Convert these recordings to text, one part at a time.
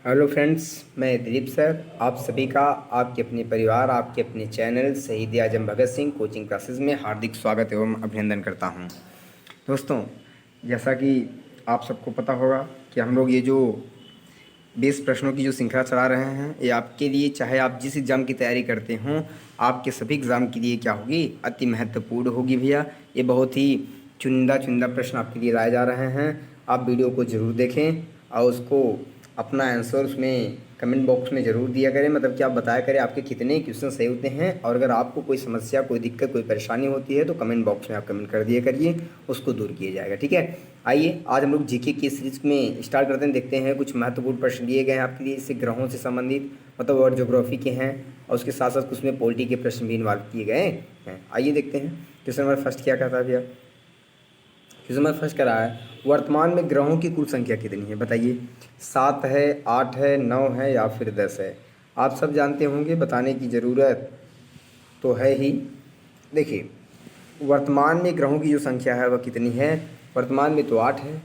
Hello friends, मैं Dilip sir आप सभी का आपके अपने परिवार आपके अपने चैनल शहीद आजम भगत सिंह कोचिंग क्लासेस में हार्दिक स्वागत एवं अभिनंदन करता हूं। दोस्तों, जैसा कि आप सबको पता होगा कि हम लोग ये जो 20 प्रश्नों की जो श्रृंखला चला रहे हैं, ये आपके लिए, चाहे आप जिस एग्ज़ाम की तैयारी करते हों, आपके सभी एग्ज़ाम के लिए क्या होगी, अति महत्वपूर्ण होगी भैया। ये बहुत ही चुनिंदा चुनिंदा प्रश्न आपके लिए लाए जा रहे हैं। आप वीडियो को ज़रूर देखें और उसको अपना आंसर उसमें कमेंट बॉक्स में ज़रूर दिया करें। मतलब कि आप बताया करें आपके कितने क्वेश्चन सही होते हैं, और अगर आपको कोई समस्या, कोई दिक्कत, कोई परेशानी होती है तो कमेंट बॉक्स में आप कमेंट कर दिया करिए, उसको दूर किया जाएगा। ठीक है, आइए आज हम लोग जीके की सीरीज में स्टार्ट करते हैं। देखते हैं कुछ महत्वपूर्ण प्रश्न दिए गए हैं आपके लिए, इससे ग्रहों से संबंधित, मतलब और ज्योग्राफी के हैं, और उसके साथ साथ कुछ में पॉलिटी के प्रश्न भी इन्वॉल्व किए गए हैं। आइए देखते हैं। क्वेश्चन नंबर फर्स्ट क्या कहता है भैया? क्वेश्चन नंबर फर्स्ट करा है, वर्तमान में ग्रहों की कुल संख्या कितनी है? बताइए। 7 है, 8 है, 9 है या फिर 10 है? आप सब जानते होंगे, बताने की ज़रूरत तो है ही। देखिए, वर्तमान में ग्रहों की जो संख्या है वह कितनी है? वर्तमान में तो 8 है।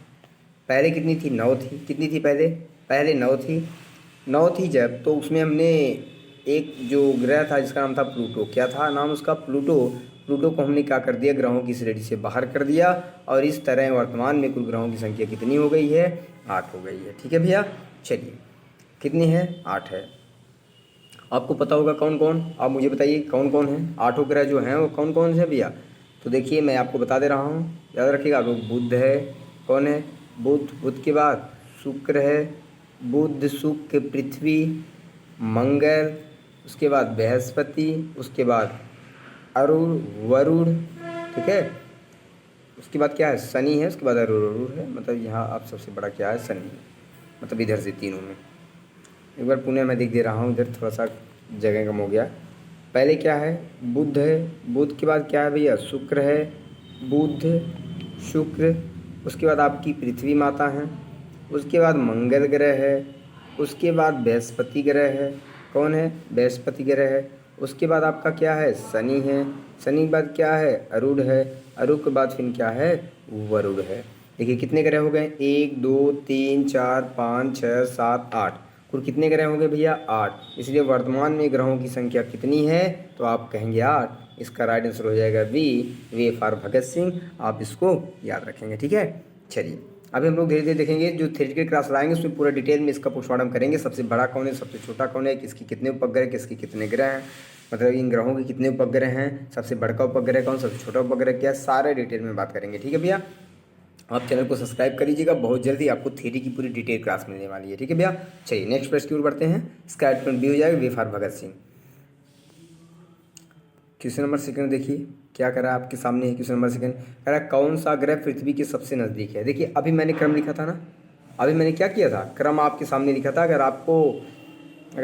पहले कितनी थी? 9 थी। कितनी थी पहले? पहले 9 थी। 9 थी जब, तो उसमें हमने एक जो ग्रह था जिसका नाम था प्लूटो। क्या था नाम उसका? प्लूटो। प्लूटो को हमने क्या कर दिया? ग्रहों की श्रेणी से बाहर कर दिया, और इस तरह वर्तमान में कुल ग्रहों की संख्या कितनी हो गई है? 8 हो गई है। ठीक है भैया, चलिए कितनी है? 8 है। आपको पता होगा कौन कौन, आप मुझे बताइए कौन कौन है? 8 ग्रह जो हैं वो कौन कौन से हैं भैया? तो देखिए मैं आपको बता दे रहा हूँ, याद रखिएगा। तो बुध है। कौन है? बुध। बुध के बाद शुक्र है। बुध, शुक्र, पृथ्वी, मंगल, उसके बाद बृहस्पति, उसके बाद अरुण, वरुण। ठीक है, उसके बाद क्या है? शनि है। उसके बाद अरुण है। मतलब यहाँ आप सबसे बड़ा क्या है? शनि। मतलब इधर से तीनों में एक बार पुणे में देख दे रहा हूँ, इधर थोड़ा सा जगह कम हो गया। पहले क्या है? बुध है। बुध के बाद क्या है भैया? शुक्र है। बुध, शुक्र, उसके बाद आपकी पृथ्वी माता है। उसके बाद मंगल ग्रह है। उसके बाद बृहस्पति ग्रह है। कौन है? बृहस्पति ग्रह है। उसके बाद आपका क्या है? शनि है। शनि के बाद क्या है? अरुण है। अरुण के बाद फिर क्या है? वरुण है। देखिए कितने ग्रह हो गए? 1 2 3 4 5 6 7 8। कुल कितने ग्रह होंगे भैया? 8। इसलिए वर्तमान में ग्रहों की संख्या कितनी है? तो आप कहेंगे 8। इसका राइट आंसर हो जाएगा B, way for Bhagat Singh. आप इसको याद रखेंगे। ठीक है, चलिए अभी हम लोग धीरे धीरे देखेंगे, जो थ्योरेटिकल क्लास लाएंगे उसमें पूरा डिटेल में इसका पोस्टमार्टम करेंगे। सबसे बड़ा कौन है, सबसे छोटा कौन है, किसकी कितने उपग्रह, किसके कितने ग्रह हैं, मतलब इन ग्रहों के कितने उपग्रह हैं, सबसे बड़का उपग्रह कौन, सबसे छोटा उपग्रह क्या, सारे डिटेल में बात करेंगे। ठीक है भैया, आप चैनल को सब्सक्राइब कर लीजिएगा, बहुत जल्दी आपको थ्योरी की पूरी डिटेल क्लास मिलने वाली है। ठीक है भैया, चलिए नेक्स्ट प्रश्न की ओर बढ़ते हैं। इसका एडमेंट भी हो जाएगा, way for Bhagat Singh. Question number second देखिए क्या करा आपके सामने है। क्वेश्चन नंबर सेकंड कह रहा है, कौन सा ग्रह पृथ्वी के सबसे नज़दीक है? देखिए अभी मैंने क्रम लिखा था ना, अभी मैंने क्या किया था, क्रम आपके सामने लिखा था। अगर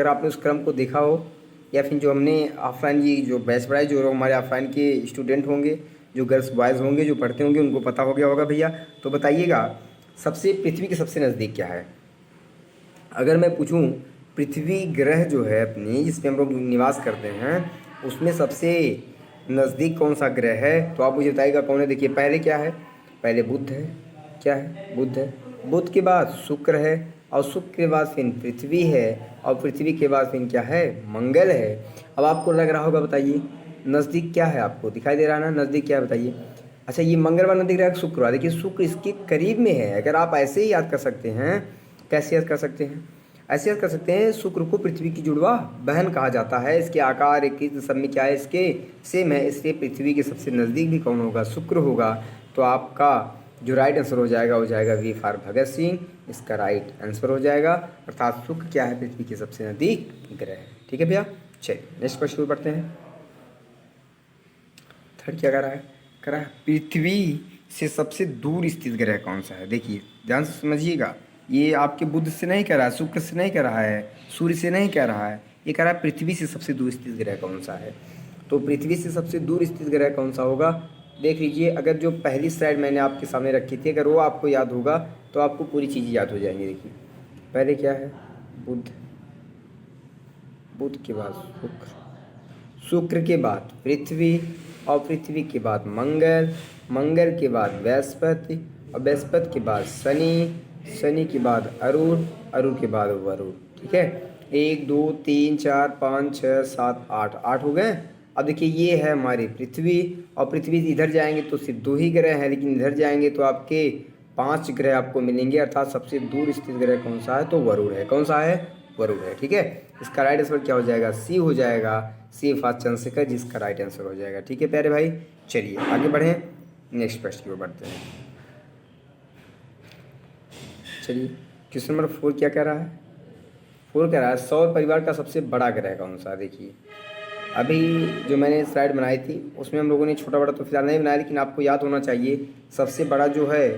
आपने उस क्रम को देखा हो, या फिर जो हमने ऑफलाइन ये जो बैच पढ़ाई, जो हमारे ऑफलाइन के स्टूडेंट होंगे, जो गर्ल्स बॉयज़ होंगे, जो पढ़ते होंगे, उनको पता हो गया होगा भैया। तो बताइएगा सबसे पृथ्वी के सबसे नज़दीक क्या है? अगर मैं पूछूं पृथ्वी ग्रह जो है अपनी, जिस पे हम लोग निवास करते हैं, उसमें सबसे नज़दीक कौन सा ग्रह है? तो आप मुझे बताइएगा कौन है। देखिए पहले क्या है? पहले बुध है। क्या है? बुध है। बुध के बाद शुक्र है, और शुक्र के बाद फिर पृथ्वी है, और पृथ्वी के बाद फिर क्या है? मंगल है। अब आपको लग रहा होगा, बताइए नज़दीक क्या है? आपको दिखाई दे रहा है ना नज़दीक क्या है? बताइए। अच्छा, ये मंगलवार नज़दीक रहा है, शुक्रवार? देखिए शुक्र इसके करीब में है। अगर आप ऐसे ही याद कर सकते हैं, कैसे याद कर सकते हैं? ऐसे याद कर सकते हैं, शुक्र को पृथ्वी की जुड़वा बहन कहा जाता है। इसके आकार एक सब में क्या है, इसके सेम है, इसलिए पृथ्वी के सबसे नज़दीक भी कौन होगा? शुक्र होगा। तो आपका जो राइट आंसर हो जाएगा वी फॉर भगत सिंह। इसका राइट आंसर हो जाएगा, अर्थात शुक्र क्या है? पृथ्वी के सबसे नज़दीक ग्रह है। ठीक है भैया, चलिए नेक्स्ट क्वेश्चन पढ़ते हैं। थर्ड क्या कह रहा है पृथ्वी से सबसे दूर स्थित ग्रह कौन सा है? देखिए ध्यान से समझिएगा, ये आपके बुध से नहीं कह रहा है, शुक्र से नहीं कह रहा है, सूर्य से नहीं कह रहा है, ये कह रहा है पृथ्वी से सबसे दूर स्थित ग्रह कौन सा है। तो पृथ्वी से सबसे दूर स्थित ग्रह कौन सा होगा? देख लीजिए, अगर जो पहली स्लाइड मैंने आपके सामने रखी थी, अगर वो आपको याद होगा तो आपको पूरी चीज़ें याद हो जाएंगी। देखिए पहले क्या है? बुध। बुध के बाद शुक्र, शुक्र के बाद पृथ्वी, और पृथ्वी के बाद मंगल, मंगल के बाद बृहस्पति, और बृहस्पति के बाद शनि, शनि के बाद अरुण, अरुण के बाद वरुण। ठीक है, 1 2 3 4 5 6 7 8, 8 हो गए। अब देखिए ये है हमारी पृथ्वी, और पृथ्वी से इधर जाएंगे तो सिर्फ 2 ही ग्रह हैं, लेकिन इधर जाएंगे तो आपके 5 ग्रह आपको मिलेंगे, अर्थात सबसे दूर स्थित ग्रह कौन सा है, तो वरुण है। कौन सा है, वरुण है। ठीक है, इसका राइट आंसर क्या हो जाएगा, सी हो जाएगा, सी फॉर चंद्रशेखर, जिसका राइट आंसर हो जाएगा। ठीक है प्यारे भाई, चलिए आगे बढ़ें, नेक्स्ट प्रश्न की ओर बढ़ते हैं। चलिए क्वेश्चन नंबर 4 क्या कह रहा है, 4 कह रहा है सौर परिवार का सबसे बड़ा ग्रह कौन सा। देखिए अभी जो मैंने स्लाइड बनाई थी उसमें हम लोगों ने छोटा बड़ा तो फिलहाल नहीं बनाया, लेकिन आपको याद होना चाहिए सबसे बड़ा जो है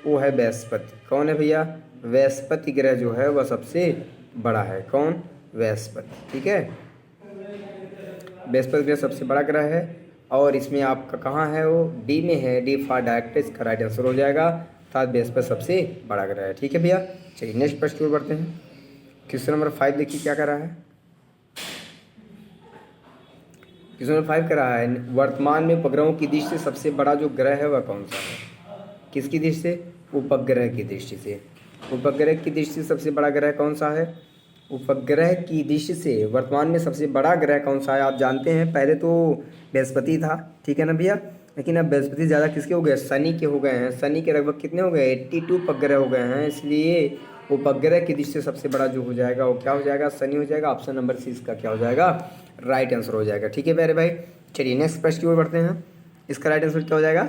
वो है बृहस्पति। कौन है भैया, बृहस्पति ग्रह जो है वह सबसे बड़ा है। कौन, बृहस्पति। ठीक है, बृहस्पति ग्रह सबसे बड़ा ग्रह है, और इसमें आपका कहाँ है, वो डी में है, डी फॉर डायरेक्ट, इसका राइट आंसर हो जाएगा, अर्थात बृहस्पति सबसे बड़ा ग्रह है। ठीक है भैया, चलिए नेक्स्ट प्रश्न की ओर बढ़ते हैं। क्वेश्चन नंबर 5 देखिए क्या कर रहा है, क्वेश्चन नंबर 5 कर रहा है वर्तमान में उपग्रहों की दृष्टि से सबसे बड़ा जो ग्रह है वह कौन सा है। किसकी दृष्टि से, उपग्रह की दृष्टि से। उपग्रह की दृष्टि से सबसे बड़ा ग्रह कौन सा है, उपग्रह की दृष्टि से वर्तमान में सबसे बड़ा ग्रह कौन सा है। आप जानते हैं पहले तो बृहस्पति था, ठीक है ना भैया, लेकिन अब बृहस्पति ज़्यादा किसके हो गए, शनि के हो गए हैं। शनि के लगभग कितने हो गए, 82 उपग्रह हो गए हैं, इसलिए उपग्रह की दृष्टि से सबसे बड़ा जो हो जाएगा वो क्या हो जाएगा, शनि हो जाएगा। ऑप्शन नंबर सी इसका क्या हो जाएगा, राइट आंसर हो जाएगा। ठीक है प्यारे भाई, चलिए नेक्स्ट प्रश्न की ओर बढ़ते हैं। इसका राइट आंसर क्या हो जाएगा,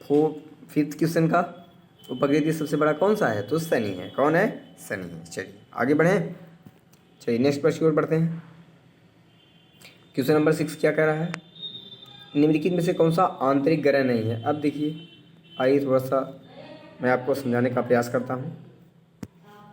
5th क्वेश्चन का, उपग्रह की सबसे बड़ा कौन सा है, तो शनि है। कौन है, शनि है। चलिए आगे बढ़ें, चलिए नेक्स्ट प्रश्न की ओर बढ़ते हैं। क्वेश्चन नंबर 6 क्या कह रहा है, निम्नलिखित में से कौन सा आंतरिक ग्रह नहीं है। अब देखिए आइए थोड़ा सा मैं आपको समझाने का प्रयास करता हूँ।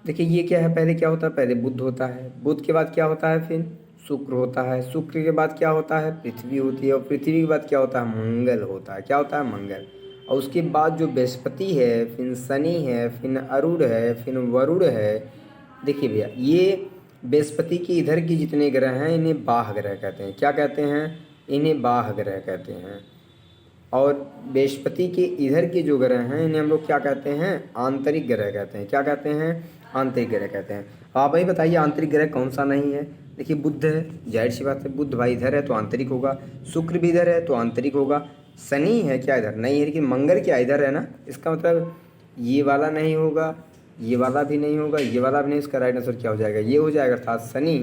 देखिए ये क्या है, पहले क्या होता है, पहले बुध होता है, बुध के बाद क्या होता है, फिर शुक्र होता है, शुक्र के बाद क्या होता है, पृथ्वी होती है, और पृथ्वी के बाद क्या होता है, मंगल होता है। क्या होता है, मंगल। और उसके बाद जो बृहस्पति है, फिर शनि है, फिर अरुण है, फिर वरुण है। देखिए भैया ये बृहस्पति के इधर के जितने ग्रह हैं इन्हें बाह ग्रह कहते हैं। क्या कहते हैं, इन्हें बाह ग्रह कहते हैं। और बृहस्पति के इधर के जो ग्रह हैं इन्हें हम लोग क्या कहते हैं, आंतरिक ग्रह कहते हैं। क्या कहते हैं, आंतरिक ग्रह कहते हैं। आप ही बताइए आंतरिक ग्रह कौन सा नहीं है। देखिए बुध है, जाहिर सी बात है, बुध भाई इधर है तो आंतरिक होगा, शुक्र भी इधर है तो आंतरिक होगा, शनि है क्या इधर नहीं है, लेकिन मंगल क्या इधर है ना, इसका मतलब ये वाला नहीं होगा, ये वाला भी नहीं होगा, ये वाला भी नहीं। इसका राइट आंसर क्या हो जाएगा, ये हो जाएगा, अर्थात शनि।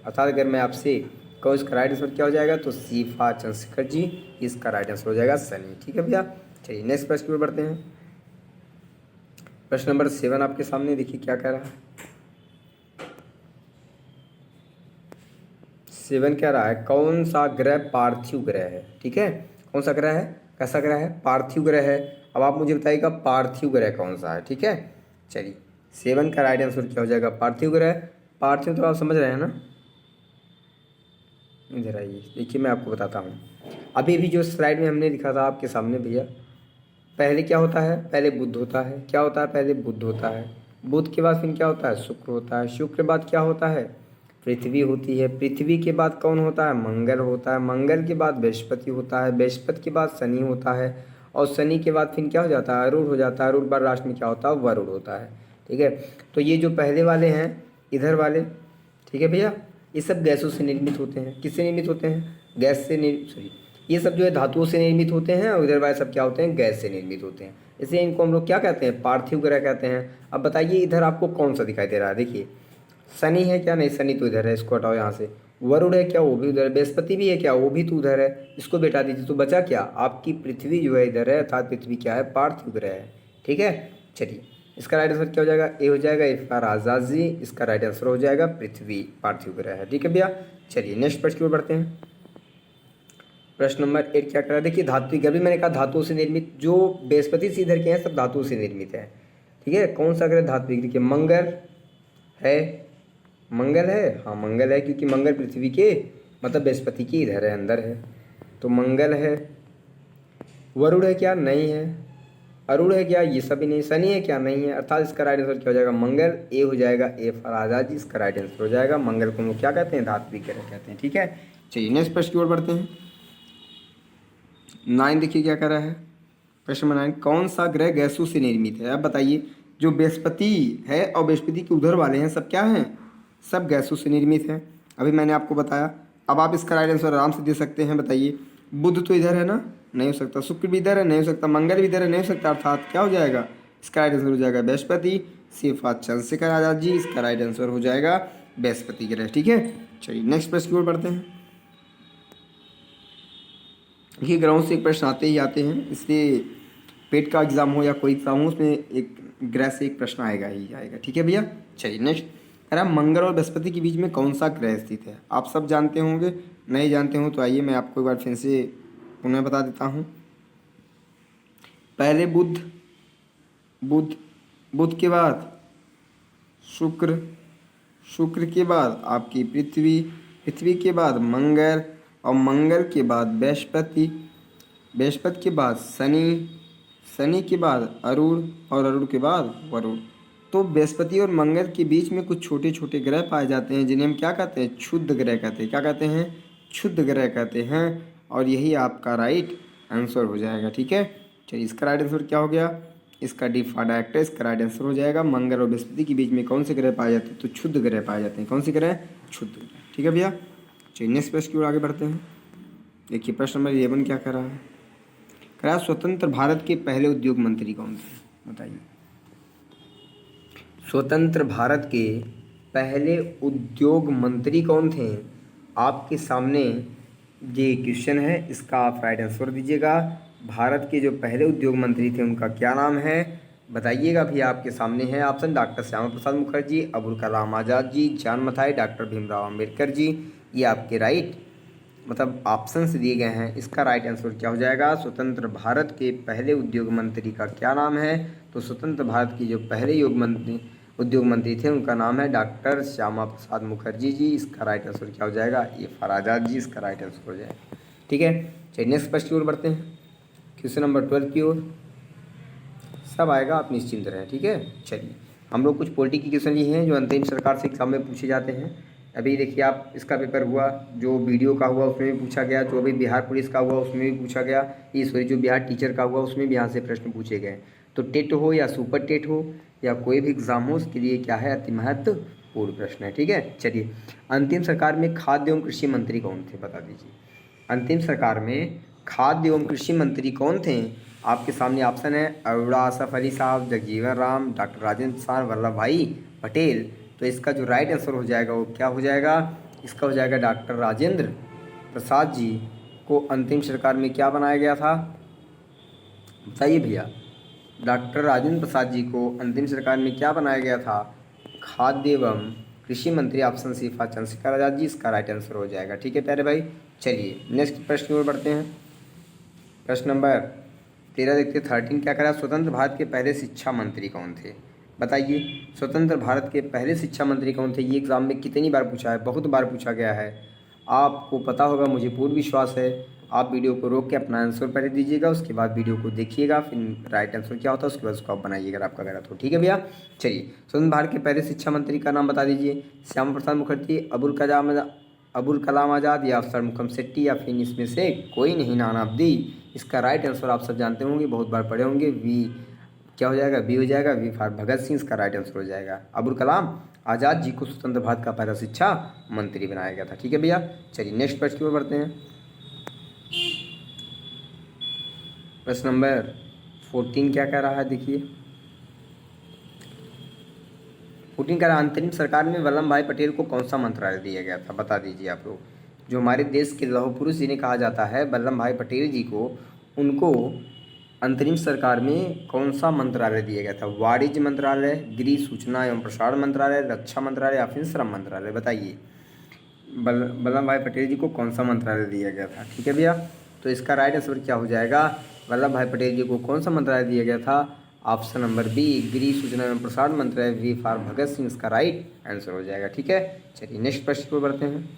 अर्थात अगर मैं आपसे कहूँ इसका राइट आंसर क्या हो जाएगा, तो सी फॉर चंद्रशेखर जी, इसका राइट आंसर हो जाएगा शनि। ठीक है भैया, चलिए नेक्स्ट प्रश्न की ओर बढ़ते हैं। प्रश्न नंबर 7 आपके सामने देखिए क्या कह रहा है, 7 कह रहा है कौन सा ग्रह पार्थिव ग्रह है। ठीक है, कौन सा ग्रह है, कैसा ग्रह है, पार्थिव ग्रह है। अब आप मुझे बताइएगा पार्थिव ग्रह कौन सा है। ठीक है, चलिए 7 का राइट आंसर क्या हो जाएगा, पार्थिव ग्रह। पार्थिव तो आप समझ रहे हैं ना, इधर आइए देखिए मैं आपको बताता हूँ। अभी भी जो स्लाइड में हमने लिखा था आपके सामने भैया, पहले क्या होता है, पहले बुध होता है। क्या होता है, पहले बुध होता है, बुध के बाद फिर क्या होता है, शुक्र होता है, शुक्र के बाद क्या होता है, पृथ्वी होती है, पृथ्वी के बाद कौन होता है, मंगल होता है, मंगल के बाद बृहस्पति होता है, बृहस्पति के बाद शनि होता है, और शनि के बाद फिर क्या हो जाता है, अरुण हो जाता है, अरुण बाद लास्ट में क्या होता है, वरुण होता है। ठीक है, तो ये जो पहले वाले हैं इधर वाले, ठीक है भैया, ये सब गैसों से निर्मित होते हैं। किससे निर्मित होते हैं, गैस से सॉरी, ये सब जो है धातुओं से निर्मित होते हैं, और इधर वाले सब क्या होते हैं, गैस से निर्मित होते हैं। इसलिए इनको हम लोग क्या कहते हैं, पार्थिव ग्रह कहते हैं। अब बताइए इधर आपको कौन सा दिखाई दे रहा है, देखिए शनि है क्या, नहीं शनि तो इधर है, इसको हटाओ यहाँ से। वरुण है क्या, वो भी उधर है। बृहस्पति भी है क्या, वो भी तो उधर है, इसको बेटा दीजिए। तो बचा क्या, आपकी पृथ्वी जो है इधर है, अर्थात पृथ्वी क्या है, पार्थिव ग्रह है। ठीक है, चलिए इसका राइट आंसर क्या हो जाएगा, ए हो जाएगा, ए फॉर आजाद जी, इसका राइट आंसर हो जाएगा पृथ्वी, पार्थिव ग्रह है। ठीक है भैया, चलिए नेक्स्ट प्रश्न की ओर बढ़ते हैं। प्रश्न नंबर 8 क्या कर रहा है, देखिए धातु, अभी मैंने कहा धातुओं से निर्मित, जो बृहस्पति से इधर के हैं सब धातुओं से निर्मित है। ठीक है, कौन सा ग्रह धातु, देखिए मंगल है, मंगल है, हाँ मंगल है, क्योंकि मंगल पृथ्वी के मतलब बृहस्पति के इधर है, अंदर है, तो मंगल है। वरुण है क्या, नहीं है। अरुण है क्या, ये सभी नहीं। शनि है क्या, नहीं है, अर्थात इसका राइट आंसर क्या हो जाएगा, मंगल, ए हो जाएगा, ए फॉर आजाद जी, इसका राइट आंसर हो जाएगा। मंगल को हम लोग क्या कहते हैं, धात्विक ग्रह कहते हैं। ठीक है, चलिए नेक्स्ट प्रश्न की ओर बढ़ते हैं। 9 देखिए क्या कर रहा है, प्रश्न नंबर 9, कौन सा ग्रह गैसों से निर्मित है। अब बताइए, जो बृहस्पति है और बृहस्पति के उधर वाले हैं सब क्या हैं, सब गैसों से निर्मित हैं, अभी मैंने आपको बताया। अब आप इसका राइट आंसर आराम से दे सकते हैं, बताइए। बुध तो इधर है ना, नहीं हो सकता। शुक्र भी इधर है, नहीं हो सकता। मंगल भी इधर है, नहीं हो सकता। अर्थात क्या हो जाएगा, इसका राइट आंसर हो जाएगा बृहस्पति। सिर्फ चंद्रशेखर आजाद जी, इसका राइट आंसर हो जाएगा बृहस्पति ग्रह। ठीक है, चलिए नेक्स्ट प्रश्न की ओर बढ़ते हैं। देखिए, ग्रहों से एक प्रश्न आते ही आते हैं, इसलिए पेट का एग्जाम हो या कोई एग्जाम हो, उसमें एक ग्रह से एक प्रश्न आएगा ही आएगा। ठीक है भैया, चलिए नेक्स्ट। अरे मंगल और बृहस्पति के बीच में कौन सा ग्रह स्थित है? आप सब जानते होंगे, नहीं जानते हो तो आइए मैं आपको एक बार फिर से पुनः बता देता हूँ। पहले बुध, बुध बुध के बाद शुक्र, शुक्र के बाद आपकी पृथ्वी, पृथ्वी के बाद मंगल, और मंगल के बाद बृहस्पति, बृहस्पति के बाद शनि, शनि के बाद अरुण, और अरुण के बाद वरुण। तो बृहस्पति और मंगल के बीच में कुछ छोटे छोटे ग्रह पाए जाते हैं, जिन्हें हम क्या कहते हैं? क्षुद्र ग्रह कहते हैं। क्या कहते हैं? क्षुद्र ग्रह कहते हैं। और यही आपका राइट आंसर हो जाएगा। ठीक है, चलिए इसका राइट आंसर क्या हो गया? इसका डी फॉर डायरेक्ट है, इसका राइट आंसर हो जाएगा मंगल और बृहस्पति के बीच में कौन से ग्रह पाए जाते हैं? तो क्षुद्र ग्रह पाए जाते हैं। कौन से ग्रह? क्षुद्र ग्रह। ठीक है भैया, चलिए नेक्स्ट प्रश्न की ओर आगे बढ़ते हैं। देखिए प्रश्न नंबर 11 क्या कर रहा है? कह रहा है स्वतंत्र भारत के पहले उद्योग मंत्री कौन थे? बताइए। स्वतंत्र भारत के पहले उद्योग मंत्री कौन थे? आपके सामने ये क्वेश्चन है, इसका आप राइट आंसर दीजिएगा। भारत के जो पहले उद्योग मंत्री थे उनका क्या नाम है? बताइएगा भैया, आपके सामने है ऑप्शन। डॉक्टर श्यामा प्रसाद मुखर्जी, अबुल कलाम आज़ाद जी, जान मथाई, डॉक्टर भीमराव अम्बेडकर जी। ये आपके राइट मतलब ऑप्शन से दिए गए हैं। इसका राइट आंसर क्या हो जाएगा? स्वतंत्र भारत के पहले उद्योग मंत्री का क्या नाम है? तो स्वतंत्र भारत की जो पहले उद्योग मंत्री थे उनका नाम है डॉक्टर श्यामा प्रसाद मुखर्जी जी। इसका राइट आंसर क्या हो जाएगा? ये फर आज़ाद जी, इसका राइट आंसर हो जाएगा। ठीक है, चलिए नेक्स्ट प्रश्न की ओर बढ़ते हैं, क्वेश्चन नंबर 12 की ओर। सब आएगा, आप निश्चिंत रहें। ठीक है, चलिए हम लोग कुछ पॉलिटिकल क्वेश्चन लिए हैं जो अंतरिम सरकार से एग्जाम में पूछे जाते हैं। अभी देखिए आप, इसका पेपर हुआ, जो वीडियो का हुआ उसमें भी पूछा गया, जो अभी बिहार पुलिस का हुआ उसमें भी पूछा गया, ये सॉरी जो बिहार टीचर का हुआ उसमें भी यहाँ से प्रश्न पूछे गए। तो टेट हो या सुपर टेट हो या कोई भी एग्ज़ाम हो, उसके लिए क्या है? अति महत्वपूर्ण प्रश्न है। ठीक है, चलिए अंतिम सरकार में खाद्य एवं कृषि मंत्री कौन थे? बता दीजिए। अंतिम सरकार में खाद्य एवं कृषि मंत्री कौन थे? आपके सामने ऑप्शन है अरोड़ा आसफ अली साहब, जगजीवन राम, डॉक्टर राजेंद्र प्रसाद, वल्लभ भाई पटेल। तो इसका जो राइट आंसर हो जाएगा वो क्या हो जाएगा? इसका हो जाएगा डॉक्टर राजेंद्र प्रसाद जी को अंतिम सरकार में क्या बनाया गया था? बताइए भैया, डॉक्टर राजेंद्र प्रसाद जी को अंतिम सरकार में क्या बनाया गया था? खाद्य एवं कृषि मंत्री। Option C for Chandrashekhar Azad ji, इसका राइट आंसर हो जाएगा। ठीक है प्यारे भाई, चलिए नेक्स्ट प्रश्न की ओर बढ़ते हैं। प्रश्न नंबर 13 देखते हैं। 13 क्या करा? स्वतंत्र भारत के पहले शिक्षा मंत्री कौन थे? बताइए, स्वतंत्र भारत के पहले शिक्षा मंत्री कौन थे? ये एग्जाम में कितनी बार पूछा है? बहुत बार पूछा गया है, आपको पता होगा, मुझे पूर्ण विश्वास है। आप वीडियो को रोक के अपना आंसर पहले दीजिएगा, उसके बाद वीडियो को देखिएगा, फिर राइट आंसर क्या होता है उसके बाद उसको आप बनाइएगा अगर आपका गलत हो। ठीक है भैया, चलिए स्वतंत्र भारत के पहले शिक्षा मंत्री का नाम बता दीजिए। श्यामा प्रसाद मुखर्जी, अबुल कलाम आज़ाद, या अफसर मुखम सेट्टी, या फिर इसमें से कोई नहीं, नाना अब्दी। इसका राइट आंसर आप सब जानते होंगे, बहुत बार पढ़े होंगे। वी क्या हो जाएगा? बी हो जाएगा, वी फॉर भगत सिंह, इसका राइट आंसर हो जाएगा। अबुल कलाम आज़ाद जी को स्वतंत्र भारत का पहला शिक्षा मंत्री बनाया गया था। ठीक है भैया, चलिए नेक्स्ट प्रश्न की ओर बढ़ते हैं। प्रश्न नंबर 14 क्या कह रहा है? देखिए 14 कह रहा है अंतरिम सरकार में वल्लभ भाई पटेल को कौन सा मंत्रालय दिया गया था? बता दीजिए आप लोग। जो हमारे देश के लौह पुरुष जिन्हें कहा जाता है वल्लभ भाई पटेल जी को, उनको अंतरिम सरकार में कौन सा मंत्रालय दिया गया था? वाणिज्य मंत्रालय, गृह सूचना एवं प्रसारण मंत्रालय, रक्षा मंत्रालय, या फिर श्रम मंत्रालय? बताइए, वल्लभ भाई पटेल जी को कौन सा मंत्रालय दिया गया था? ठीक है भैया, तो इसका राइट आंसर क्या हो जाएगा? वल्लभ भाई पटेल जी को कौन सा मंत्रालय दिया गया था? ऑप्शन नंबर बी, गृह सूचना एवं प्रसारण मंत्रालय, वी फॉर भगत सिंह, इसका राइट आंसर हो जाएगा। ठीक है, चलिए नेक्स्ट प्रश्न पर बढ़ते हैं।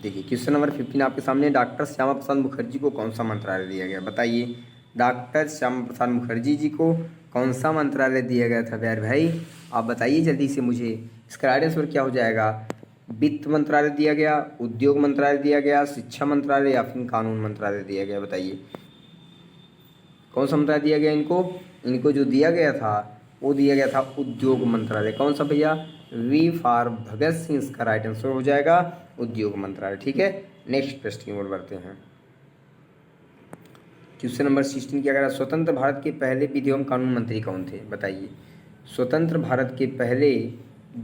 देखिए क्वेश्चन नंबर 15 आपके सामने। डॉक्टर श्यामा प्रसाद मुखर्जी को कौन सा मंत्रालय दिया गया? बताइए, डॉक्टर श्यामा प्रसाद मुखर्जी जी को कौन सा मंत्रालय दिया गया था? प्यारे भाई आप बताइए जल्दी से मुझे। इसका राइट आंसर क्या हो जाएगा? वित्त मंत्रालय दिया गया, उद्योग मंत्रालय दिया गया, शिक्षा मंत्रालय, या फिर कानून मंत्रालय दिया गया? बताइए कौन सा मंत्रालय दिया गया इनको? इनको जो दिया गया था वो दिया गया था उद्योग मंत्रालय। कौन सा भैया? वी फॉर भगत सिंह, इसका राइट आंसर हो जाएगा उद्योग मंत्रालय। ठीक है, नेक्स्ट प्रश्न की ओर बढ़ते हैं। क्वेश्चन नंबर 16 क्या कह रहा है? स्वतंत्र भारत के पहले विधि एवं कानून मंत्री कौन थे? बताइए। स्वतंत्र भारत के पहले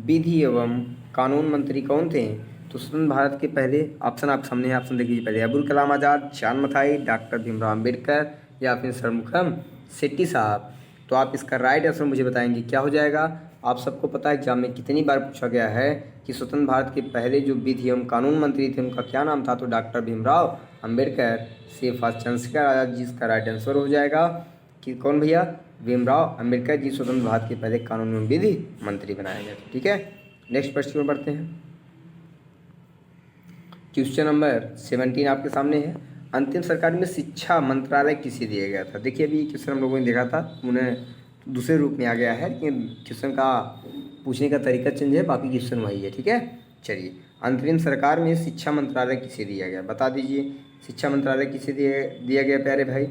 विधि एवं कानून मंत्री कौन थे? तो स्वतंत्र भारत के पहले ऑप्शन आप सामने है, ऑप्शन देखिए पहले। अबुल कलाम आज़ाद, चांद मथाई, डॉक्टर भीमराव अम्बेडकर या फिर सरमुखम शेट्टी साहब। तो आप इसका राइट आंसर मुझे बताएंगे क्या हो जाएगा। आप सबको पता है एग्जाम में कितनी बार पूछा गया है कि स्वतंत्र भारत के पहले जो विधि एवं कानून मंत्री थे उनका क्या नाम था? तो डॉक्टर भीमराव अम्बेडकर। से फर्स्ट चंद्रशेखर आज़ाद जी, इसका राइट आंसर हो जाएगा कि कौन भैया? भीमराव अम्बेडकर जी स्वतंत्र भारत के पहले कानून एवं विधि मंत्री बनाए गए थे। ठीक है, नेक्स्ट प्रश्न में बढ़ते हैं। क्वेश्चन नंबर 17 आपके सामने है। अंतिम सरकार में शिक्षा मंत्रालय किसे दिया गया था? देखिए अभी क्वेश्चन हम लोगों ने देखा था, उन्हें दूसरे रूप में आ गया है, लेकिन क्वेश्चन का पूछने का तरीका चेंज है, बाकी क्वेश्चन वही है। ठीक है, चलिए। अंतरिम सरकार में शिक्षा मंत्रालय किसे दिया गया? बता दीजिए, शिक्षा मंत्रालय किसे दिया गया प्यारे भाई?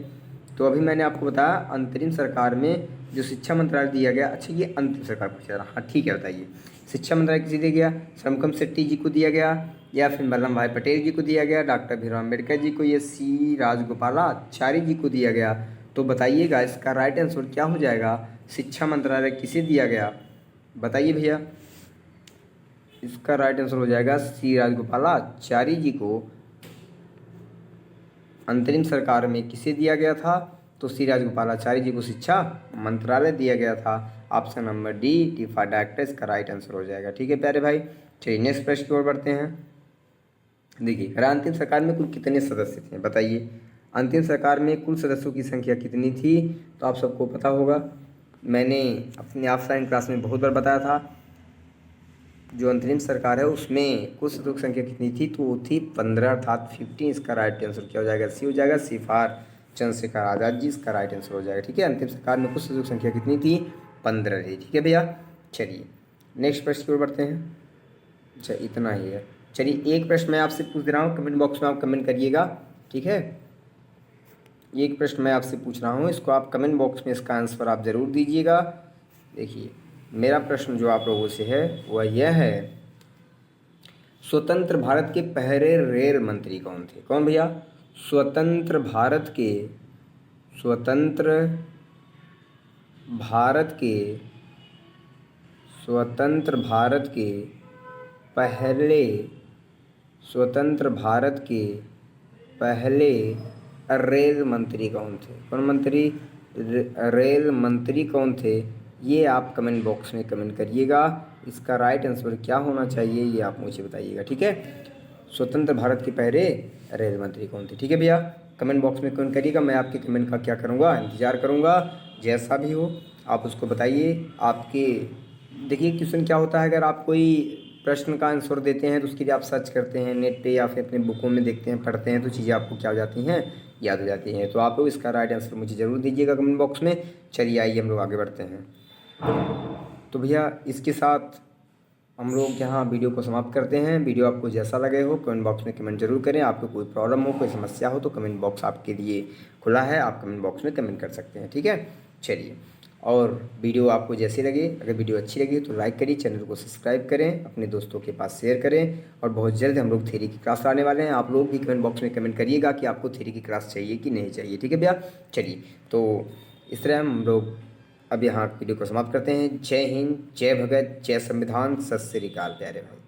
तो अभी मैंने आपको बताया अंतरिम सरकार में जो शिक्षा मंत्रालय दिया गया। अच्छा, ये अंतिम सरकार पूछा रहा, हाँ ठीक है, बताइए। शिक्षा मंत्रालय किसे दिया गया? सरमुखम शेट्टी जी को दिया गया या फिर वल्लभ भाई पटेल जी को दिया गया, डॉक्टर भीमराव अम्बेडकर जी को, या सी राजगोपालाचारी जी को दिया गया? तो बताइएगा इसका राइट आंसर क्या हो जाएगा। शिक्षा मंत्रालय किसे दिया गया? बताइए भैया। इसका राइट आंसर हो जाएगा सी राजगोपालाचारी जी को अंतरिम सरकार में किसे दिया गया था? तो सी राजगोपालाचारी जी को शिक्षा मंत्रालय दिया गया था। Option number D for director इसका राइट आंसर हो जाएगा। ठीक है प्यारे भाई, चलिए नेक्स्ट प्रश्न की ओर बढ़ते हैं। देखिए, अंतिम सरकार में कुल कितने सदस्य थे? बताइए। अंतिम सरकार में कुल सदस्यों की संख्या कितनी थी? तो आप सबको पता होगा, मैंने अपनी ऑफलाइन क्लास में बहुत बार बताया था। जो अंतरिम सरकार है उसमें कुल सदस्यों की संख्या कितनी थी? तो वो थी 15, अर्थात 15। इसका राइट आंसर क्या हो जाएगा? सी हो जाएगा, सी फॉर चंद्रशेखर आज़ाद जी, इसका राइट आंसर हो जाएगा। ठीक है, अंतिम सरकार में कुल सदस्यों की संख्या कितनी थी? 15 थी। ठीक है भैया, चलिए नेक्स्ट प्रश्न की ओर बढ़ते हैं। अच्छा, इतना ही है। चलिए एक प्रश्न मैं आपसे पूछ रहा हूँ, कमेंट बॉक्स में आप कमेंट करिएगा। ठीक है, एक प्रश्न मैं आपसे पूछ रहा हूँ, इसको आप कमेंट बॉक्स में इसका आंसर आप ज़रूर दीजिएगा। देखिए मेरा प्रश्न जो आप लोगों से है वह यह है, स्वतंत्र भारत के पहले रेल मंत्री कौन थे? कौन भैया? स्वतंत्र भारत के स्वतंत्र भारत के स्वतंत्र भारत के पहले स्वतंत्र भारत के पहले रेल मंत्री कौन थे? कौन मंत्री? रेल मंत्री कौन थे? ये आप कमेंट बॉक्स में कमेंट करिएगा। इसका राइट आंसर क्या होना चाहिए ये आप मुझे बताइएगा। ठीक है, स्वतंत्र भारत के पहले रेल मंत्री कौन थे? ठीक है भैया, कमेंट बॉक्स में कमेंट करिएगा। मैं आपके कमेंट का क्या करूँगा, इंतज़ार करूँगा। जैसा भी हो आप उसको बताइए। आपके देखिए क्वेश्चन क्या होता है, अगर आप कोई प्रश्न का आंसर देते हैं तो उसके लिए आप सर्च करते हैं नेट पे या फिर अपने बुकों में देखते हैं, पढ़ते हैं, तो चीज़ें आपको क्या हो जाती हैं, याद हो जाती हैं। तो आप लोग इसका राइट आंसर मुझे ज़रूर दीजिएगा कमेंट बॉक्स में। चलिए आइए हम लोग आगे बढ़ते हैं। तो भैया इसके साथ हम लोग यहाँ वीडियो को समाप्त करते हैं। वीडियो आपको जैसा लगे हो कमेंट बॉक्स में कमेंट जरूर करें। आपको कोई प्रॉब्लम हो, कोई समस्या हो तो कमेंट बॉक्स आपके लिए खुला है, आप कमेंट बॉक्स में कमेंट कर सकते हैं। ठीक है, चलिए। और वीडियो आपको जैसी लगे, अगर वीडियो अच्छी लगी तो लाइक करिए, चैनल को सब्सक्राइब करें, अपने दोस्तों के पास शेयर करें। और बहुत जल्द हम लोग थ्योरी की क्लास लाने वाले हैं। आप लोग भी कमेंट बॉक्स में कमेंट करिएगा कि आपको थ्योरी की क्लास चाहिए कि नहीं चाहिए। ठीक है भैया, चलिए। तो इस तरह हम लोग अब यहाँ वीडियो को समाप्त करते हैं। जय हिंद, जय भगत, जय संविधान, सत श्री अकाल प्यारे भाई।